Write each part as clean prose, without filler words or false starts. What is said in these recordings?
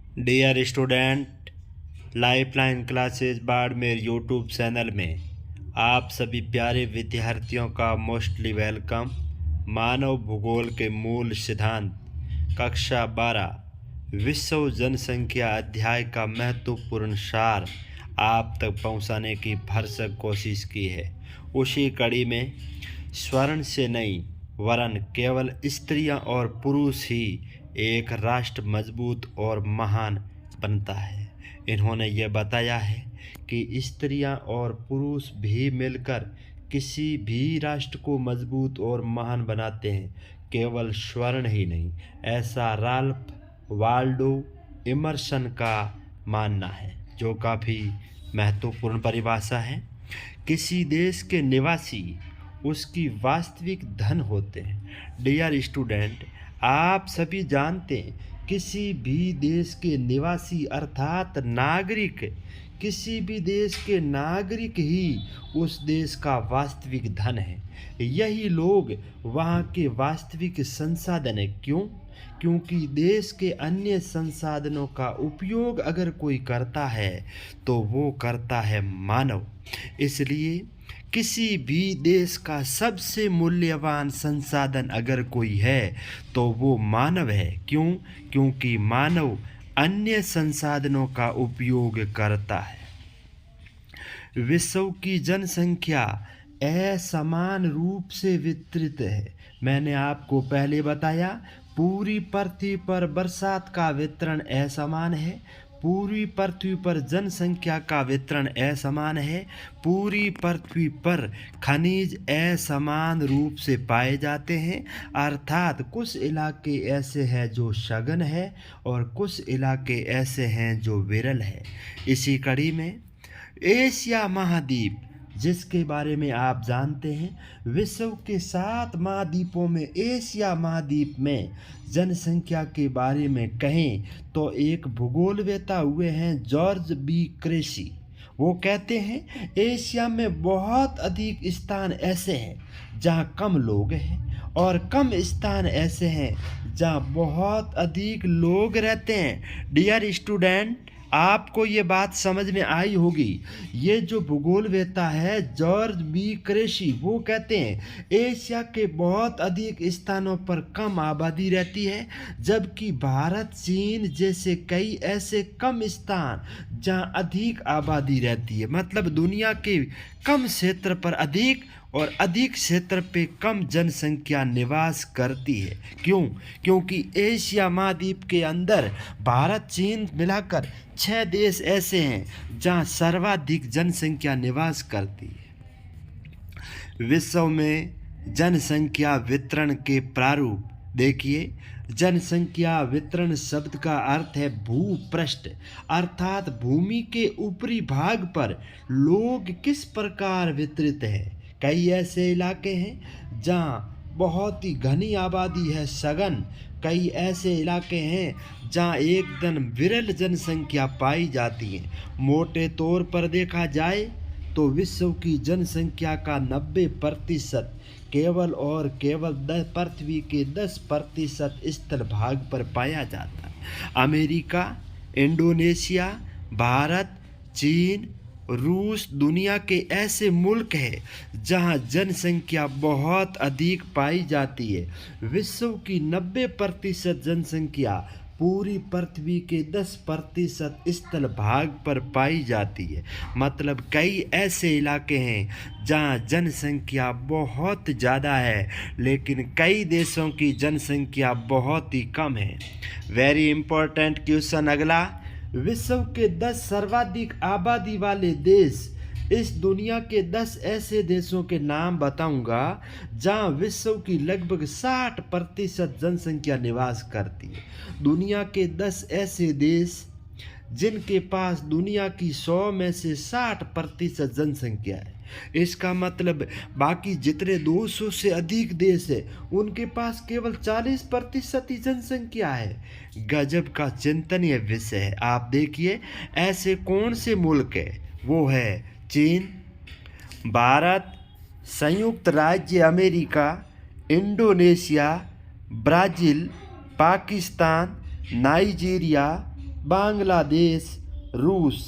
Dear student, lifeline classes Barmer YouTube channel में आप सभी प्यारे विद्यार्थियों का मोस्टली वेलकम। मानव भूगोल के मूल सिद्धांत कक्षा 12 विश्व जनसंख्या अध्याय का महत्वपूर्ण सार आप तक पहुंचाने की भरसक कोशिश की है। उसी कड़ी में स्वर्ण से नहीं वरन केवल स्त्रियां और पुरुष ही एक राष्ट्र मजबूत और महान बनता है। इन्होंने यह बताया है कि स्त्रियां और पुरुष भी मिलकर किसी भी राष्ट्र को मजबूत और महान बनाते हैं, केवल स्वर्ण ही नहीं। ऐसा राल्फ वाल्डो इमर्सन का मानना है, जो काफ़ी महत्वपूर्ण परिभाषा है। किसी देश के निवासी उसकी वास्तविक धन होते हैं। डियर स्टूडेंट, आप सभी जानते हैं किसी भी देश के निवासी अर्थात नागरिक, किसी भी देश के नागरिक ही उस देश का वास्तविक धन है। यही लोग वहाँ के वास्तविक संसाधन है। क्यों? क्योंकि देश के अन्य संसाधनों का उपयोग अगर कोई करता है तो वो करता है मानव। इसलिए किसी भी देश का सबसे मूल्यवान संसाधन अगर कोई है तो वो मानव है। क्यों? क्योंकि मानव अन्य संसाधनों का उपयोग करता है। विश्व की जनसंख्या असमान रूप से वितरित है। मैंने आपको पहले बताया, पूरी पृथ्वी पर बरसात का वितरण असमान है, पूरी पृथ्वी पर जनसंख्या का वितरण असमान है, पूरी पृथ्वी पर खनिज असमान रूप से पाए जाते हैं। अर्थात कुछ इलाके ऐसे हैं जो सघन है और कुछ इलाके ऐसे हैं जो विरल है। इसी कड़ी में एशिया महाद्वीप, जिसके बारे में आप जानते हैं, विश्व के 7 महाद्वीपों में एशिया महाद्वीप में जनसंख्या के बारे में कहें तो एक भूगोलवेता हुए हैं जॉर्ज बी क्रेसी। वो कहते हैं एशिया में बहुत अधिक स्थान ऐसे हैं जहाँ कम लोग हैं और कम स्थान ऐसे हैं जहाँ बहुत अधिक लोग रहते हैं। डियर स्टूडेंट, आपको ये बात समझ में आई होगी। ये जो भूगोलवेता है जॉर्ज बी क्रेसी, वो कहते हैं एशिया के बहुत अधिक स्थानों पर कम आबादी रहती है, जबकि भारत, चीन जैसे कई ऐसे कम स्थान जहां अधिक आबादी रहती है। मतलब दुनिया के कम क्षेत्र पर अधिक और अधिक क्षेत्र पे कम जनसंख्या निवास करती है। क्यों? क्योंकि एशिया महाद्वीप के अंदर भारत, चीन मिलाकर 6 देश ऐसे हैं जहां सर्वाधिक जनसंख्या निवास करती है। विश्व में जनसंख्या वितरण के प्रारूप देखिए। जनसंख्या वितरण शब्द का अर्थ है भूपृष्ठ, अर्थात भूमि के ऊपरी भाग पर लोग किस प्रकार वितरित है। कई ऐसे इलाके हैं जहाँ बहुत ही घनी आबादी है, सघन। कई ऐसे इलाके हैं जहाँ एकदम विरल जनसंख्या पाई जाती है। मोटे तौर पर देखा जाए तो विश्व की जनसंख्या का 90% केवल और केवल पृथ्वी के 10% स्थल भाग पर पाया जाता है। अमेरिका, इंडोनेशिया, भारत, चीन, रूस दुनिया के ऐसे मुल्क हैं जहां जनसंख्या बहुत अधिक पाई जाती है। विश्व की 90% जनसंख्या पूरी पृथ्वी के 10% स्थल भाग पर पाई जाती है। मतलब कई ऐसे इलाके हैं जहां जनसंख्या बहुत ज़्यादा है, लेकिन कई देशों की जनसंख्या बहुत ही कम है। वेरी इंपॉर्टेंट क्वेश्चन अगला, विश्व के 10 सर्वाधिक आबादी वाले देश। इस दुनिया के 10 ऐसे देशों के नाम बताऊंगा जहां विश्व की लगभग 60% जनसंख्या निवास करती है। दुनिया के 10 ऐसे देश जिनके पास दुनिया की 100 में से 60% जनसंख्या है। इसका मतलब बाकी जितने 200 से अधिक देश है उनके पास केवल 40% ही जनसंख्या है। गजब का चिंतनीय विषय है। आप देखिए ऐसे कौन से मुल्क है, वो है चीन, भारत, संयुक्त राज्य America, Indonesia, Brazil, Pakistan, Nigeria, Bangladesh, रूस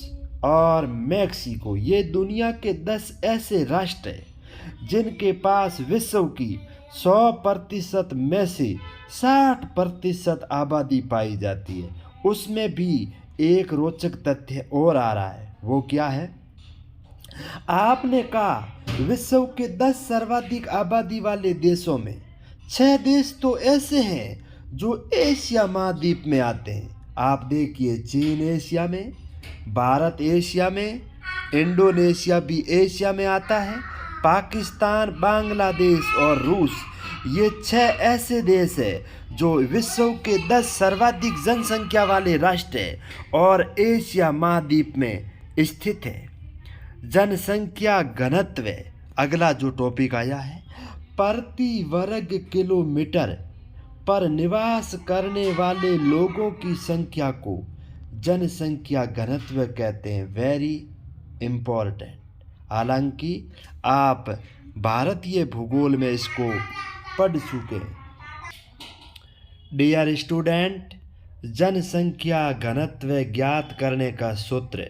और मेक्सिको ये दुनिया के 10 ऐसे राष्ट्र हैं जिनके पास विश्व की 100% में से 60% आबादी पाई जाती है। उसमें भी एक रोचक तथ्य और आ रहा है, वो क्या है? आपने कहा विश्व के 10 सर्वाधिक आबादी वाले देशों में 6 देश तो ऐसे हैं जो एशिया महाद्वीप में आते हैं। आप देखिए, चीन एशिया में, भारत एशिया में, इंडोनेशिया भी एशिया में आता है, पाकिस्तान, बांग्लादेश और रूस ये 6 ऐसे देश हैं जो विश्व के 10 सर्वाधिक जनसंख्या वाले राष्ट्र हैं और एशिया महाद्वीप में स्थित है। जनसंख्या घनत्व, अगला जो टॉपिक आया है, प्रति वर्ग किलोमीटर पर निवास करने वाले लोगों की संख्या को जनसंख्या घनत्व कहते हैं। Very important. हालांकि आप भारतीय भूगोल में इसको पढ़ चुके हैं। डियर स्टूडेंट, जनसंख्या घनत्व ज्ञात करने का सूत्र,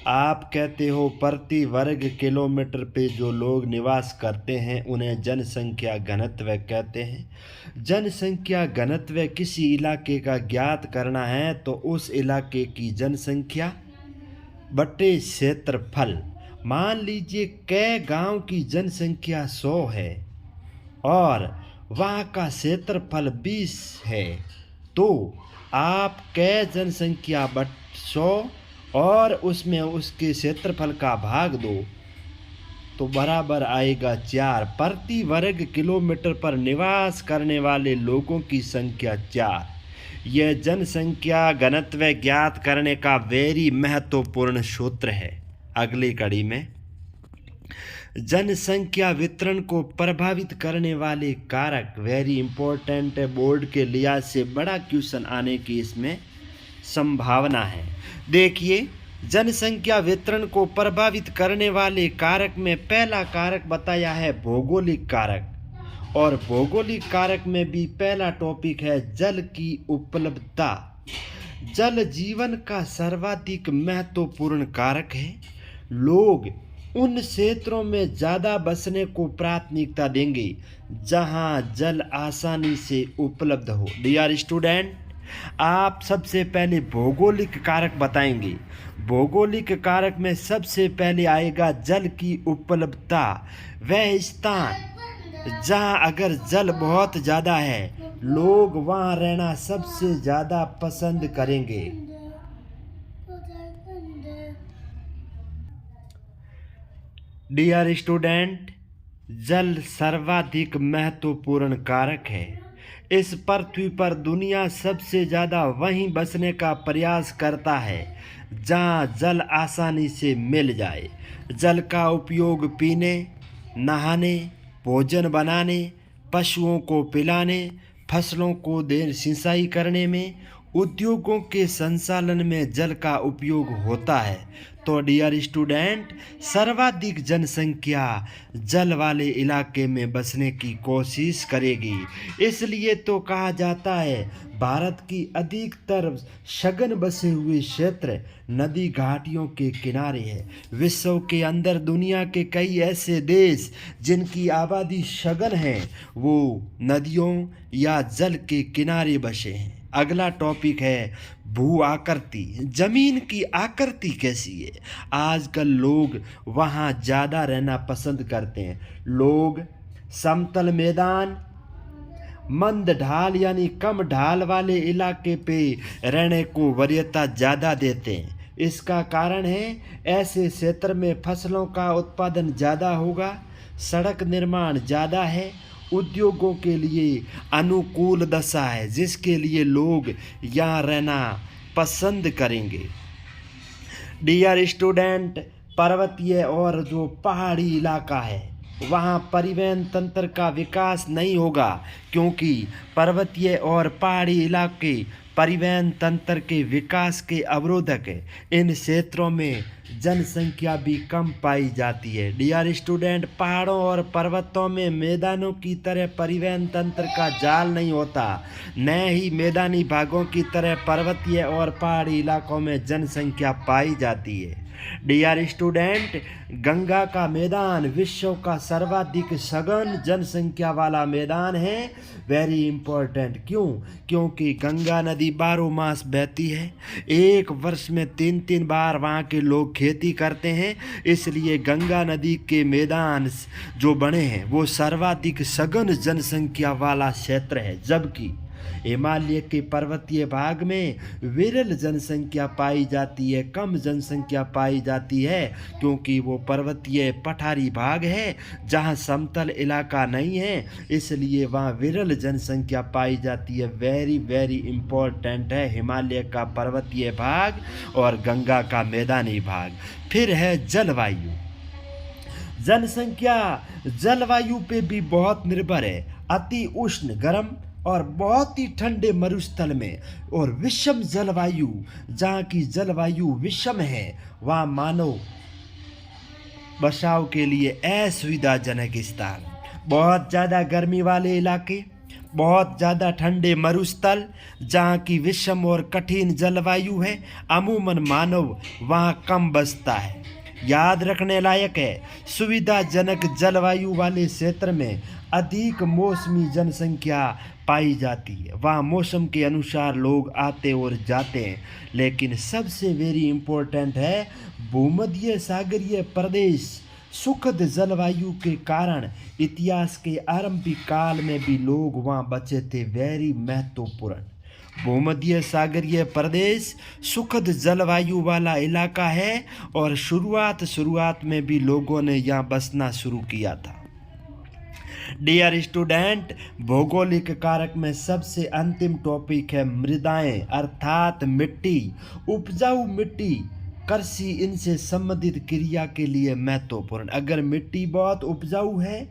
आप कहते हो प्रति वर्ग किलोमीटर पे जो लोग निवास करते हैं उन्हें जनसंख्या घनत्व कहते हैं। जनसंख्या घनत्व किसी इलाके का ज्ञात करना है तो उस इलाके की जनसंख्या बटे क्षेत्रफल। मान लीजिए कै गांव की जनसंख्या 100 है और वहाँ का क्षेत्रफल 20 है, तो आप कै जनसंख्या बट 100 और उसमें उसके क्षेत्रफल का भाग दो तो बराबर आएगा 4। प्रति वर्ग किलोमीटर पर निवास करने वाले लोगों की संख्या 4। यह जनसंख्या घनत्व ज्ञात करने का वेरी महत्वपूर्ण सूत्र है। अगली कड़ी में जनसंख्या वितरण को प्रभावित करने वाले कारक, वेरी इंपॉर्टेंट है, बोर्ड के लिहाज से बड़ा क्वेश्चन आने की इसमें संभावना है। देखिए, जनसंख्या वितरण को प्रभावित करने वाले कारक में पहला कारक बताया है भौगोलिक कारक, और भौगोलिक कारक में भी पहला टॉपिक है जल की उपलब्धता। जल जीवन का सर्वाधिक महत्वपूर्ण कारक है। लोग उन क्षेत्रों में ज़्यादा बसने को प्राथमिकता देंगे जहां जल आसानी से उपलब्ध हो। डियर स्टूडेंट, आप सबसे पहले भौगोलिक कारक बताएंगे। भौगोलिक कारक में सबसे पहले आएगा जल की उपलब्धता। वह स्थान जहां अगर जल बहुत ज़्यादा है लोग वहां रहना सबसे ज़्यादा पसंद करेंगे। डियर स्टूडेंट, जल सर्वाधिक महत्वपूर्ण कारक है। इस पृथ्वी पर दुनिया सबसे ज़्यादा वहीं बसने का प्रयास करता है जहां जल आसानी से मिल जाए। जल का उपयोग पीने, नहाने, भोजन बनाने, पशुओं को पिलाने, फसलों को सिंचाई करने में, उद्योगों के संचालन में जल का उपयोग होता है। तो डियर स्टूडेंट, सर्वाधिक जनसंख्या जल वाले इलाके में बसने की कोशिश करेगी। इसलिए तो कहा जाता है भारत की अधिकतर सघन बसे हुए क्षेत्र नदी घाटियों के किनारे है। विश्व के अंदर दुनिया के कई ऐसे देश जिनकी आबादी सघन है वो नदियों या जल के किनारे बसे हैं। अगला टॉपिक है भू आकृति। जमीन की आकृति कैसी है? आजकल लोग वहाँ ज़्यादा रहना पसंद करते हैं। लोग समतल मैदान, मंद ढाल यानी कम ढाल वाले इलाके पे रहने को वरीयता ज़्यादा देते हैं। इसका कारण है ऐसे क्षेत्र में फसलों का उत्पादन ज़्यादा होगा, सड़क निर्माण ज़्यादा है, उद्योगों के लिए अनुकूल दशा है जिसके लिए लोग यहाँ रहना पसंद करेंगे। डियर स्टूडेंट, पर्वतीय और जो पहाड़ी इलाका है वहाँ परिवहन तंत्र का विकास नहीं होगा क्योंकि पर्वतीय और पहाड़ी इलाके परिवहन तंत्र के विकास के अवरोधक है। इन क्षेत्रों में जनसंख्या भी कम पाई जाती है। डियर स्टूडेंट, पहाड़ों और पर्वतों में मैदानों की तरह परिवहन तंत्र का जाल नहीं होता, न ही मैदानी भागों की तरह पर्वतीय और पहाड़ी इलाकों में जनसंख्या पाई जाती है। डियर स्टूडेंट, गंगा का मैदान विश्व का सर्वाधिक सघन जनसंख्या वाला मैदान है। Very important. क्यों? क्योंकि गंगा नदी 12 मास बहती है। एक वर्ष में 3 बार वहाँ के लोग खेती करते हैं, इसलिए गंगा नदी के मैदान जो बने हैं वो सर्वाधिक सघन जनसंख्या वाला क्षेत्र है। जबकि हिमालय के पर्वतीय भाग में विरल जनसंख्या पाई जाती है, कम जनसंख्या पाई जाती है, क्योंकि वो पर्वतीय पठारी भाग है जहाँ समतल इलाका नहीं है, इसलिए वहाँ विरल जनसंख्या पाई जाती है। वेरी वेरी इम्पोर्टेंट है हिमालय का पर्वतीय भाग और गंगा का मैदानी भाग। फिर है जलवायु। जनसंख्या जलवायु पे भी बहुत निर्भर है। अति उष्ण गर्म और बहुत ही ठंडे मरुस्थल में और विषम जलवायु, जहाँ की जलवायु विषम है, वहाँ मानव बसाव के लिए असुविधाजनक स्थान। बहुत ज़्यादा गर्मी वाले इलाके, बहुत ज़्यादा ठंडे मरुस्थल जहाँ की विषम और कठिन जलवायु है, अमूमन मानव वहाँ कम बसता है। याद रखने लायक है, सुविधाजनक जलवायु वाले क्षेत्र में अधिक मौसमी जनसंख्या पाई जाती है। वहाँ मौसम के अनुसार लोग आते और जाते हैं। लेकिन सबसे वेरी इम्पोर्टेंट है भूमध्य सागरीय प्रदेश। सुखद जलवायु के कारण इतिहास के आरंभिक काल में भी लोग वहाँ बचे थे। वेरी महत्वपूर्ण। भूमध्य सागरीय प्रदेश सुखद जलवायु वाला इलाका है और शुरुआत में भी लोगों ने यहाँ बसना शुरू किया था। डियर स्टूडेंट, भौगोलिक कारक में सबसे अंतिम टॉपिक है मृदाएं अर्थात मिट्टी। उपजाऊ मिट्टी, कृषि इनसे संबंधित क्रिया के लिए महत्वपूर्ण। अगर मिट्टी बहुत उपजाऊ है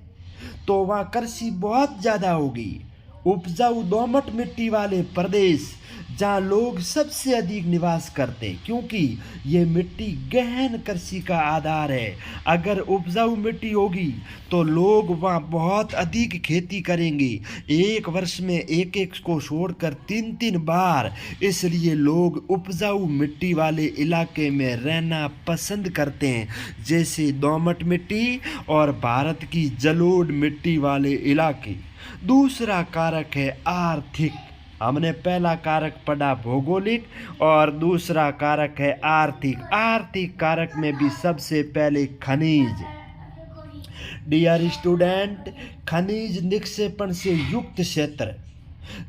तो वहाँ कृषि बहुत ज़्यादा होगी। उपजाऊ दोमट मिट्टी वाले प्रदेश जहाँ लोग सबसे अधिक निवास करते, क्योंकि ये मिट्टी गहन कृषि का आधार है। अगर उपजाऊ मिट्टी होगी तो लोग वहाँ बहुत अधिक खेती करेंगे, एक वर्ष में एक को छोड़कर 3 बार। इसलिए लोग उपजाऊ मिट्टी वाले इलाके में रहना पसंद करते हैं, जैसे दोमट मिट्टी और भारत की जलोढ़ मिट्टी वाले इलाके। दूसरा कारक है आर्थिक। हमने पहला कारक पढ़ा भौगोलिक और दूसरा कारक है आर्थिक। आर्थिक कारक में भी सबसे पहले खनिज। डियर स्टूडेंट, खनिज निक्षेपण से युक्त क्षेत्र,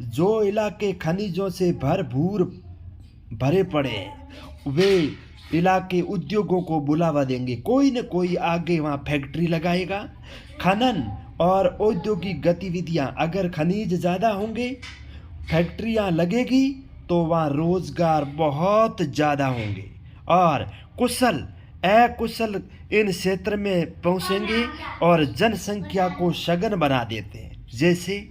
जो इलाके खनिजों से भरपूर भरे पड़े हैं, वे इलाके उद्योगों को बुलावा देंगे। कोई न कोई आगे वहाँ फैक्ट्री लगाएगा। खनन और औद्योगिक गतिविधियाँ, अगर खनिज ज़्यादा होंगे, फैक्ट्रियाँ लगेगी, तो वहाँ रोज़गार बहुत ज़्यादा होंगे और कुशल अकुशल इन क्षेत्र में पहुँचेंगे और जनसंख्या को सघन बना देते हैं। जैसे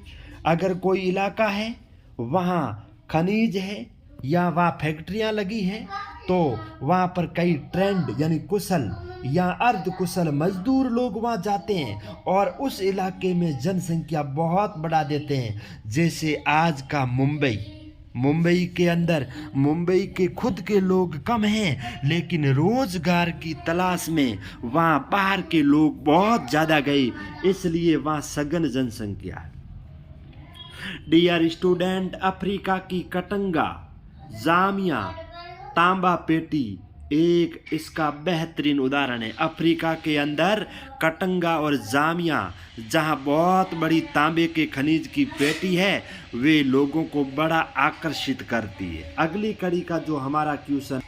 अगर कोई इलाका है, वहाँ खनिज है या वहाँ फैक्ट्रियाँ लगी हैं, तो वहाँ पर कई ट्रेंड यानी कुशल या अर्ध कुशल मजदूर लोग वहाँ जाते हैं और उस इलाके में जनसंख्या बहुत बढ़ा देते हैं। जैसे आज का मुंबई के अंदर, मुंबई के खुद के लोग कम हैं, लेकिन रोजगार की तलाश में वहाँ बाहर के लोग बहुत ज़्यादा गए, इसलिए वहाँ सघन जनसंख्या है। डियर स्टूडेंट, अफ्रीका की कटंगा, जामिया, तांबा पेटी एक इसका बेहतरीन उदाहरण है। अफ्रीका के अंदर कटंगा और जामिया, जहाँ बहुत बड़ी तांबे के खनिज की पेटी है, वे लोगों को बड़ा आकर्षित करती है। अगली कड़ी का जो हमारा क्वेश्चन,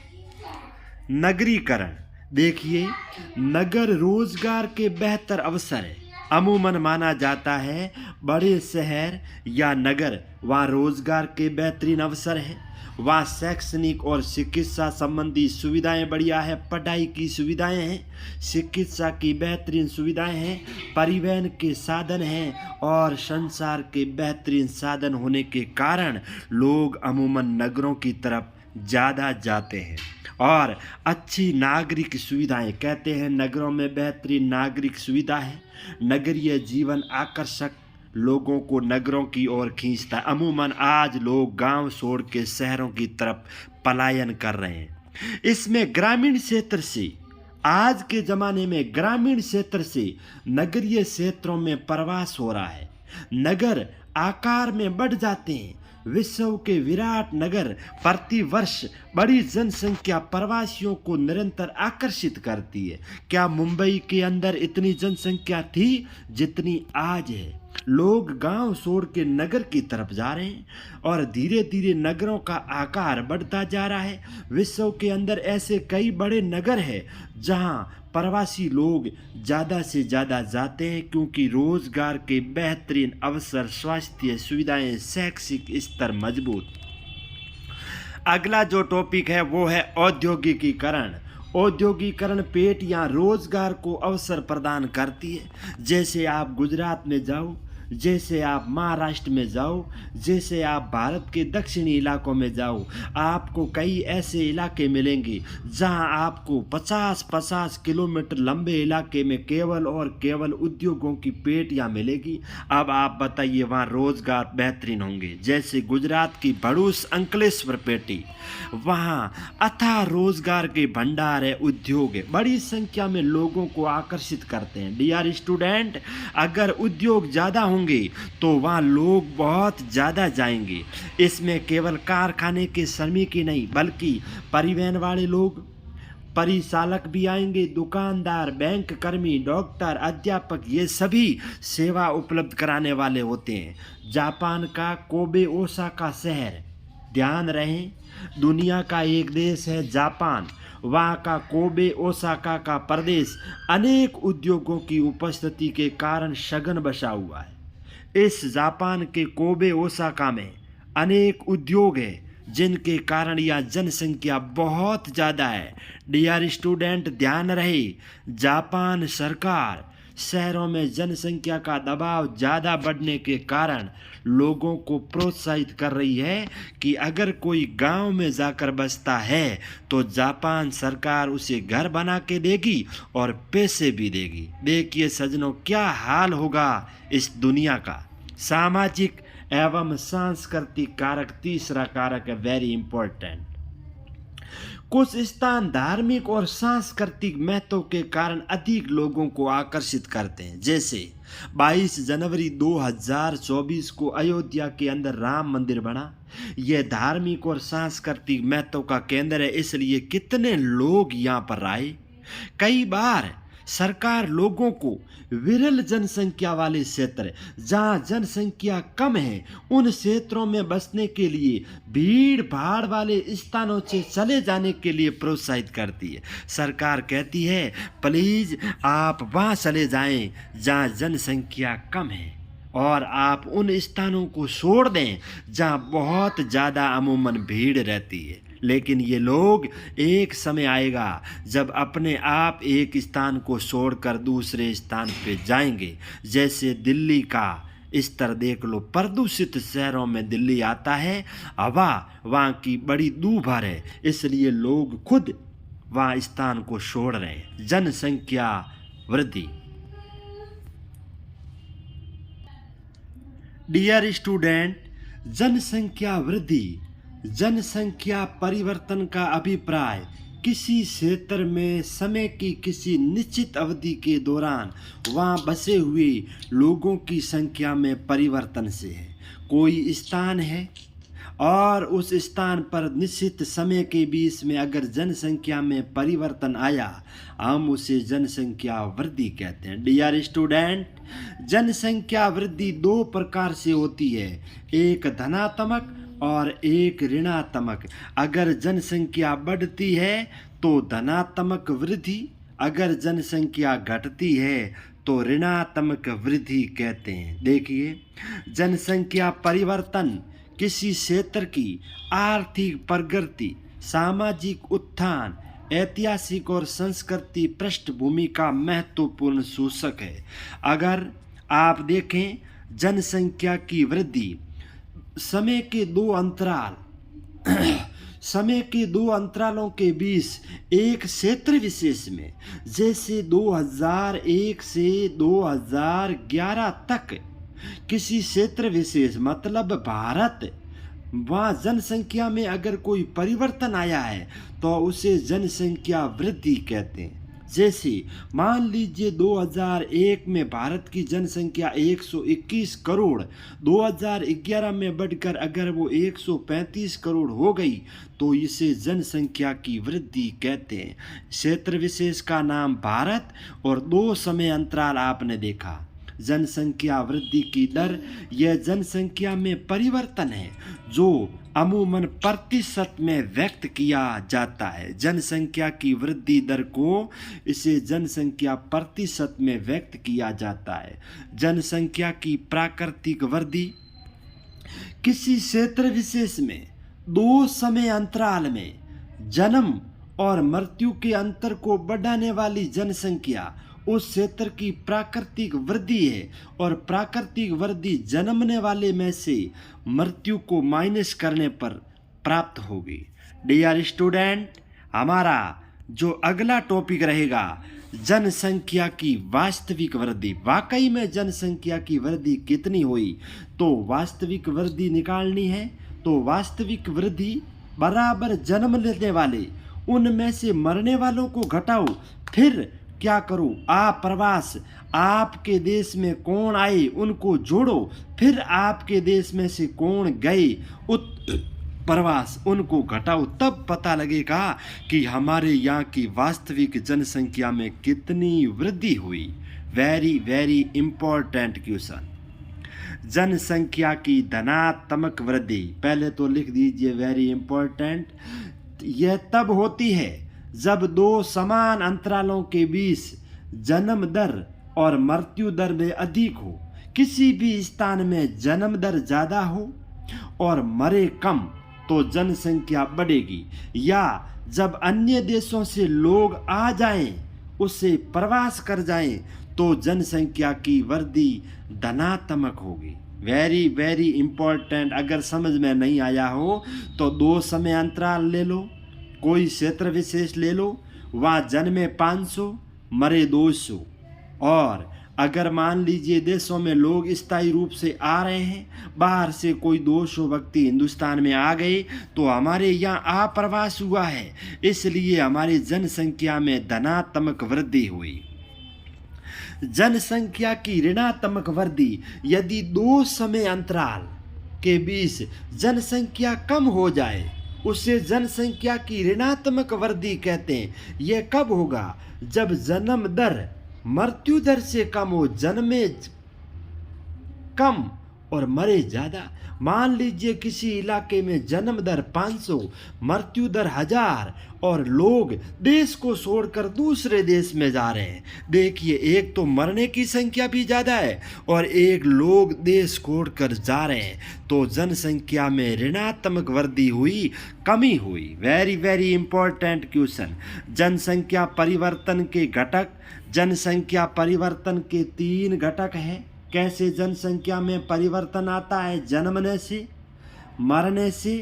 नगरीकरण। देखिए, नगर रोजगार के बेहतर अवसर है। अमूमन माना जाता है बड़े शहर या नगर, वहाँ रोजगार के बेहतरीन अवसर है। वहाँ शैक्षणिक और चिकित्सा संबंधी सुविधाएं बढ़िया है, पढ़ाई की सुविधाएं हैं, चिकित्सा की बेहतरीन सुविधाएं हैं, परिवहन के साधन हैं और संचार के बेहतरीन साधन होने के कारण लोग अमूमन नगरों की तरफ ज़्यादा जाते हैं। और अच्छी नागरिक सुविधाएं, कहते हैं नगरों में बेहतरीन नागरिक सुविधा है। नगरीय जीवन आकर्षक लोगों को नगरों की ओर खींचता है। अमूमन आज लोग गांव छोड़ के शहरों की तरफ पलायन कर रहे हैं। इसमें ग्रामीण क्षेत्र से, आज के ज़माने में ग्रामीण क्षेत्र से नगरीय क्षेत्रों में प्रवास हो रहा है। नगर आकार में बढ़ जाते हैं। विश्व के विराट नगर प्रति वर्ष बड़ी जनसंख्या प्रवासियों को निरंतर आकर्षित करती है। क्या मुंबई के अंदर इतनी जनसंख्या थी जितनी आज है? लोग गांव छोड़ के नगर की तरफ जा रहे हैं और धीरे धीरे नगरों का आकार बढ़ता जा रहा है। विश्व के अंदर ऐसे कई बड़े नगर हैं जहां प्रवासी लोग ज़्यादा से ज़्यादा जाते हैं, क्योंकि रोजगार के बेहतरीन अवसर, स्वास्थ्य सुविधाएं, शैक्षिक स्तर मजबूत। अगला जो टॉपिक है वो है औद्योगिकीकरण। औद्योगिकरण पेट या रोजगार को अवसर प्रदान करती है। जैसे आप गुजरात में जाओ, जैसे आप महाराष्ट्र में जाओ, जैसे आप भारत के दक्षिणी इलाकों में जाओ, आपको कई ऐसे इलाके मिलेंगे जहां आपको 50-50 किलोमीटर लंबे इलाके में केवल और केवल उद्योगों की पेटियां मिलेगी। अब आप बताइए वहां रोजगार बेहतरीन होंगे। जैसे गुजरात की भरूच अंकलेश्वर पेटी, वहां अथाह रोजगार के भंडार है, उद्योग है, बड़ी संख्या में लोगों को आकर्षित करते हैं। डियर स्टूडेंट, अगर उद्योग ज़्यादा होंगे तो वहाँ लोग बहुत ज़्यादा जाएंगे। इसमें केवल कारखाने के श्रमिक ही नहीं बल्कि परिवहन वाले लोग, परिचालक भी आएंगे, दुकानदार, बैंक कर्मी, डॉक्टर, अध्यापक, ये सभी सेवा उपलब्ध कराने वाले होते हैं। जापान का कोबे ओसाका शहर, ध्यान रहे, दुनिया का एक देश है जापान, वहाँ का कोबे ओसाका का प्रदेश अनेक उद्योगों की उपस्थिति के कारण सघन बसा हुआ है। इस जापान के कोबे ओसाका में अनेक उद्योग हैं जिनके कारण यह जनसंख्या बहुत ज़्यादा है। डियर स्टूडेंट, ध्यान रहे, जापान सरकार शहरों में जनसंख्या का दबाव ज़्यादा बढ़ने के कारण लोगों को प्रोत्साहित कर रही है कि अगर कोई गांव में जाकर बसता है तो जापान सरकार उसे घर बना के देगी और पैसे भी देगी। देखिए सज्जनों, क्या हाल होगा इस दुनिया का। सामाजिक एवं सांस्कृतिक कारक, तीसरा कारक है वेरी इंपॉर्टेंट। कुछ स्थान धार्मिक और सांस्कृतिक महत्व के कारण अधिक लोगों को आकर्षित करते हैं। जैसे 22 जनवरी 2024 को अयोध्या के अंदर राम मंदिर बना। यह धार्मिक और सांस्कृतिक महत्व का केंद्र है, इसलिए कितने लोग यहाँ पर आए। कई बार सरकार लोगों को विरल जनसंख्या वाले क्षेत्र, जहाँ जनसंख्या कम है, उन क्षेत्रों में बसने के लिए भीड़ भाड़ वाले स्थानों से चले जाने के लिए प्रोत्साहित करती है। सरकार कहती है प्लीज़ आप वहाँ चले जाएं जहाँ जनसंख्या कम है और आप उन स्थानों को छोड़ दें जहाँ बहुत ज़्यादा अमूमन भीड़ रहती है। लेकिन ये लोग, एक समय आएगा जब अपने आप एक स्थान को छोड़कर दूसरे स्थान पे जाएंगे। जैसे दिल्ली का स्तर देख लो, प्रदूषित शहरों में दिल्ली आता है, हवा वहाँ की बड़ी दूभर है, इसलिए लोग खुद वहाँ स्थान को छोड़ रहे हैं। जनसंख्या वृद्धि। डियर स्टूडेंट, जनसंख्या वृद्धि, जनसंख्या परिवर्तन का अभिप्राय किसी क्षेत्र में समय की किसी निश्चित अवधि के दौरान वहाँ बसे हुए लोगों की संख्या में परिवर्तन से है। कोई स्थान है और उस स्थान पर निश्चित समय के बीच में अगर जनसंख्या में परिवर्तन आया, हम उसे जनसंख्या वृद्धि कहते हैं। डियर स्टूडेंट, जनसंख्या वृद्धि दो प्रकार से होती है, एक धनात्मक और एक ऋणात्मक। अगर जनसंख्या बढ़ती है तो धनात्मक वृद्धि, अगर जनसंख्या घटती है तो ऋणात्मक वृद्धि कहते हैं। देखिए, जनसंख्या परिवर्तन किसी क्षेत्र की आर्थिक प्रगति, सामाजिक उत्थान, ऐतिहासिक और संस्कृति पृष्ठभूमि का महत्वपूर्ण सूचक है। अगर आप देखें, जनसंख्या की वृद्धि समय के दो अंतराल समय के दो अंतरालों के बीच एक क्षेत्र विशेष में, जैसे 2001 से 2011 तक किसी क्षेत्र विशेष मतलब भारत, वहाँ जनसंख्या में अगर कोई परिवर्तन आया है तो उसे जनसंख्या वृद्धि कहते हैं। जैसे मान लीजिए 2001 में भारत की जनसंख्या 121 करोड़ 2011 में बढ़कर अगर वो 135 करोड़ हो गई तो इसे जनसंख्या की वृद्धि कहते हैं। क्षेत्र विशेष का नाम भारत और दो समय अंतराल आपने देखा। जनसंख्या वृद्धि की दर यह जनसंख्या में परिवर्तन है जो अमूमन प्रतिशत में व्यक्त किया जाता है। जनसंख्या की वृद्धि दर को इसे जनसंख्या प्रतिशत में व्यक्त किया जाता है। जनसंख्या की प्राकृतिक वृद्धि किसी क्षेत्र विशेष में दो समय अंतराल में जन्म और मृत्यु के अंतर को बढ़ाने वाली जनसंख्या उस क्षेत्र की प्राकृतिक वृद्धि है और प्राकृतिक वृद्धि जन्मने वाले में से मृत्यु को माइनस करने पर प्राप्त होगी। डियर स्टूडेंट, हमारा जो अगला टॉपिक रहेगा जनसंख्या की वास्तविक वृद्धि। वाकई में जनसंख्या की वृद्धि कितनी हुई, तो वास्तविक वृद्धि निकालनी है तो वास्तविक वृद्धि बराबर जन्म लेने वाले उनमें से मरने वालों को घटाओ, फिर क्या करो, प्रवास आपके देश में कौन आए उनको जोड़ो, फिर आपके देश में से कौन गए प्रवास उनको घटाओ, तब पता लगेगा कि हमारे यहाँ की वास्तविक जनसंख्या में कितनी वृद्धि हुई। Very very important question. जनसंख्या की धनात्मक वृद्धि, पहले तो लिख दीजिए वेरी इम्पोर्टेंट। यह तब होती है जब दो समान अंतरालों के बीच जन्म दर और मृत्यु दर में अधिक हो। किसी भी स्थान में जन्म दर ज़्यादा हो और मरे कम तो जनसंख्या बढ़ेगी, या जब अन्य देशों से लोग आ जाएं, उससे प्रवास कर जाएं, तो जनसंख्या की वृद्धि धनात्मक होगी। Very very important. अगर समझ में नहीं आया हो तो दो समय अंतराल ले लो, कोई क्षेत्र विशेष ले लो, वहाँ जन्मे 500 मरे 200, और अगर मान लीजिए देशों में लोग स्थायी रूप से आ रहे हैं, बाहर से कोई 200 व्यक्ति हिंदुस्तान में आ गए तो हमारे यहाँ अप्रवास हुआ है, इसलिए हमारी जनसंख्या में धनात्मक वृद्धि हुई। जनसंख्या की ऋणात्मक वृद्धि, यदि दो समय अंतराल के बीच जनसंख्या कम हो जाए उसे जनसंख्या की ऋणात्मक वृद्धि कहते हैं। यह कब होगा, जब जन्म दर मृत्यु दर से कम हो, जन्मे कम और मरे ज़्यादा। मान लीजिए किसी इलाके में जन्म दर 500, मृत्यु दर 1000 और लोग देश को छोड़कर दूसरे देश में जा रहे हैं। देखिए, एक तो मरने की संख्या भी ज़्यादा है और एक लोग देश छोड़कर जा रहे हैं, तो जनसंख्या में ऋणात्मक वृद्धि हुई, कमी हुई। Very very important question. जनसंख्या परिवर्तन के घटक। जनसंख्या परिवर्तन के 3 घटक हैं। कैसे जनसंख्या में परिवर्तन आता है? जन्मने से, मरने से,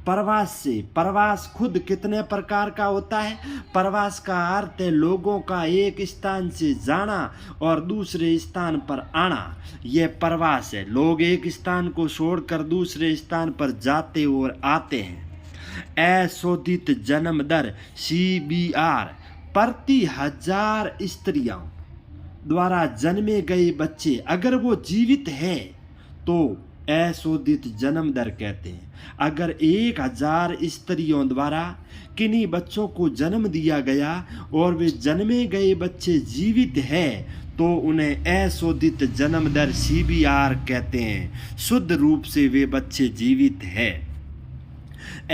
प्रवास से। प्रवास खुद कितने प्रकार का होता है? प्रवास का अर्थ है लोगों का एक स्थान से जाना और दूसरे स्थान पर आना, यह प्रवास है। लोग एक स्थान को छोड़कर दूसरे स्थान पर जाते और आते हैं। अशोधित जन्म दर CBR, प्रति 1000 स्त्रियों द्वारा जन्मे गए बच्चे अगर वो जीवित हैं तो अशोधित जन्म दर कहते हैं। अगर 1000 स्त्रियों द्वारा किन्हीं बच्चों को जन्म दिया गया और वे जन्मे गए बच्चे जीवित हैं तो उन्हें अशोधित जन्म दर CBR कहते हैं। शुद्ध रूप से वे बच्चे जीवित हैं।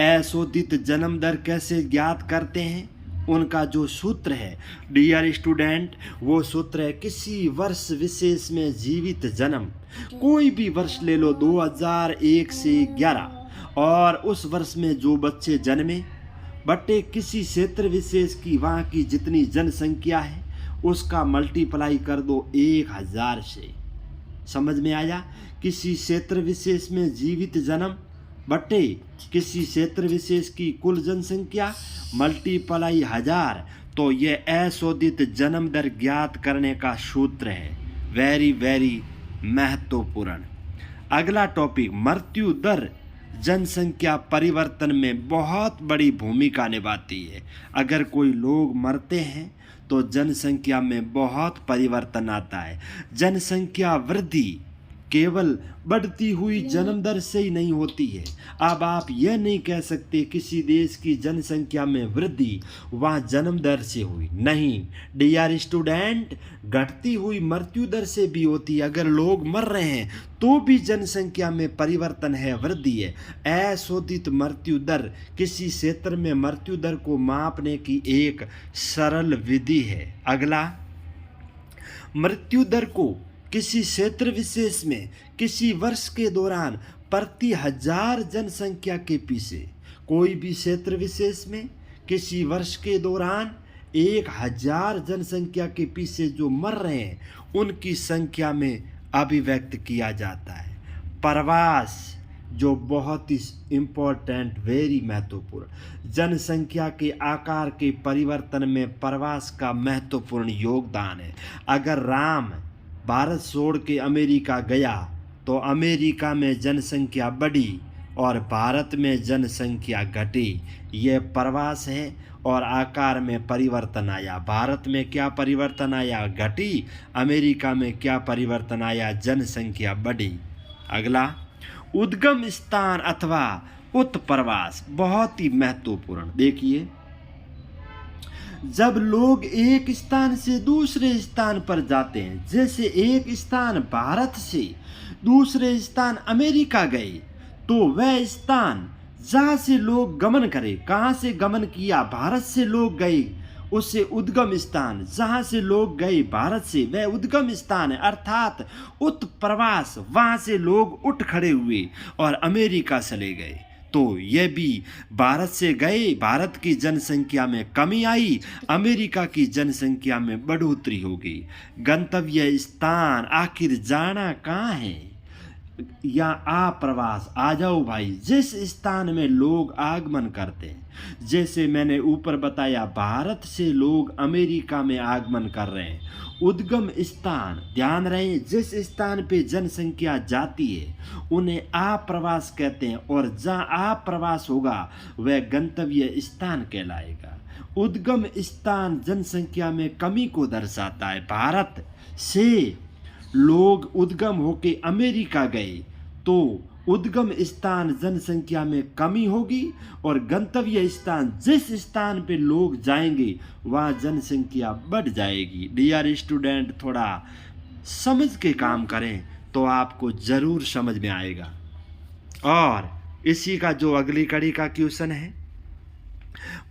अशोधित जन्म दर कैसे ज्ञात करते हैं? उनका जो सूत्र है डियर स्टूडेंट, वो सूत्र है किसी वर्ष विशेष में जीवित जन्म। कोई भी वर्ष ले लो 2001 से 11, और उस वर्ष में जो बच्चे जन्मे बटे किसी क्षेत्र विशेष की वहाँ की जितनी जनसंख्या है उसका मल्टीप्लाई कर दो 1000 से। समझ में आया? किसी क्षेत्र विशेष में जीवित जन्म बटे किसी क्षेत्र विशेष की कुल जनसंख्या मल्टीप्लाई 1000, तो ये अशोधित जन्म दर ज्ञात करने का सूत्र है। वेरी वेरी महत्वपूर्ण। अगला टॉपिक, मृत्यु दर जनसंख्या परिवर्तन में बहुत बड़ी भूमिका निभाती है। अगर कोई लोग मरते हैं तो जनसंख्या में बहुत परिवर्तन आता है। जनसंख्या वृद्धि केवल बढ़ती हुई जन्म दर से ही नहीं होती है। अब आप यह नहीं कह सकते किसी देश की जनसंख्या में वृद्धि वहाँ जन्म दर से हुई। नहीं डियर स्टूडेंट, घटती हुई मृत्यु दर से भी होती है। अगर लोग मर रहे हैं तो भी जनसंख्या में परिवर्तन है, वृद्धि है। अशोधित मृत्यु दर किसी क्षेत्र में मृत्यु दर को मापने की एक सरल विधि है। अगला, मृत्यु दर को किसी क्षेत्र विशेष में किसी वर्ष के दौरान प्रति 1000 जनसंख्या के पीछे, कोई भी क्षेत्र विशेष में किसी वर्ष के दौरान 1000 जनसंख्या के पीछे जो मर रहे हैं उनकी संख्या में अभिव्यक्त किया जाता है। प्रवास जो बहुत ही इम्पोर्टेंट, वेरी महत्वपूर्ण, जनसंख्या के आकार के परिवर्तन में प्रवास का महत्वपूर्ण योगदान है। अगर राम भारत छोड़ के अमेरिका गया तो अमेरिका में जनसंख्या बढ़ी और भारत में जनसंख्या घटी। यह प्रवास है और आकार में परिवर्तन आया। भारत में क्या परिवर्तन आया? घटी। अमेरिका में क्या परिवर्तन आया? जनसंख्या बढ़ी। अगला, उद्गम स्थान अथवा उत्प्रवास, बहुत ही महत्वपूर्ण। देखिए, जब लोग एक स्थान से दूसरे स्थान पर जाते हैं, जैसे एक स्थान भारत से दूसरे स्थान अमेरिका गए, तो वह स्थान जहाँ से लोग गमन करें, कहाँ से गमन किया? भारत से लोग गए, उससे उद्गम स्थान। जहाँ से लोग गए भारत से, वह उद्गम स्थान है, अर्थात उत्प्रवास। वहाँ से लोग उठ खड़े हुए और अमेरिका चले गए। तो यह भी भारत से गए, भारत की जनसंख्या में कमी आई, अमेरिका की जनसंख्या में बढ़ोतरी हो गई। गंतव्य स्थान, आखिर जाना कहाँ है? या आप्रवास। आ जाओ भाई, जिस स्थान में लोग आगमन करते हैं, जैसे मैंने ऊपर बताया भारत से लोग अमेरिका में आगमन कर रहे हैं। उद्गम स्थान, ध्यान रहे, जिस स्थान पे जनसंख्या जाती है उन्हें आप्रवास कहते हैं, और जहाँ आप्रवास होगा वह गंतव्य स्थान कहलाएगा। उद्गम स्थान जनसंख्या में कमी को दर्शाता है। भारत से लोग उद्गम होके अमेरिका गए तो उद्गम स्थान जनसंख्या में कमी होगी, और गंतव्य स्थान, जिस स्थान पे लोग जाएंगे वहाँ जनसंख्या बढ़ जाएगी। डियर स्टूडेंट, थोड़ा समझ के काम करें तो आपको ज़रूर समझ में आएगा। और इसी का जो अगली कड़ी का क्वेश्चन है,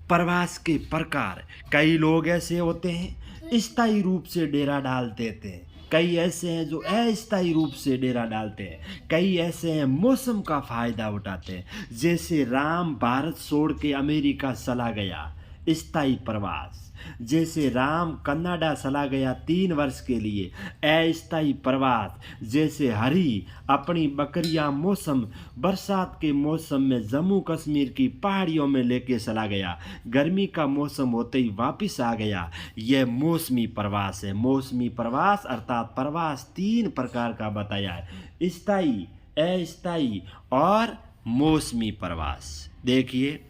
प्रवास के प्रकार। कई लोग ऐसे होते हैं स्थायी रूप से डेरा डाल देते हैं, कई ऐसे हैं जो अस्थायी रूप से डेरा डालते हैं, कई ऐसे हैं मौसम का फ़ायदा उठाते हैं। जैसे राम भारत छोड़ के अमेरिका चला गया, स्थायी प्रवास। जैसे राम कनाडा चला गया 3 वर्ष के लिए, अस्थायी प्रवास। जैसे हरि अपनी बकरियां मौसम बरसात के मौसम में जम्मू कश्मीर की पहाड़ियों में लेके चला गया, गर्मी का मौसम होते ही वापस आ गया, यह मौसमी प्रवास है। मौसमी प्रवास अर्थात प्रवास 3 प्रकार का बताया है, स्थायी, अस्थायी और मौसमी प्रवास। देखिए,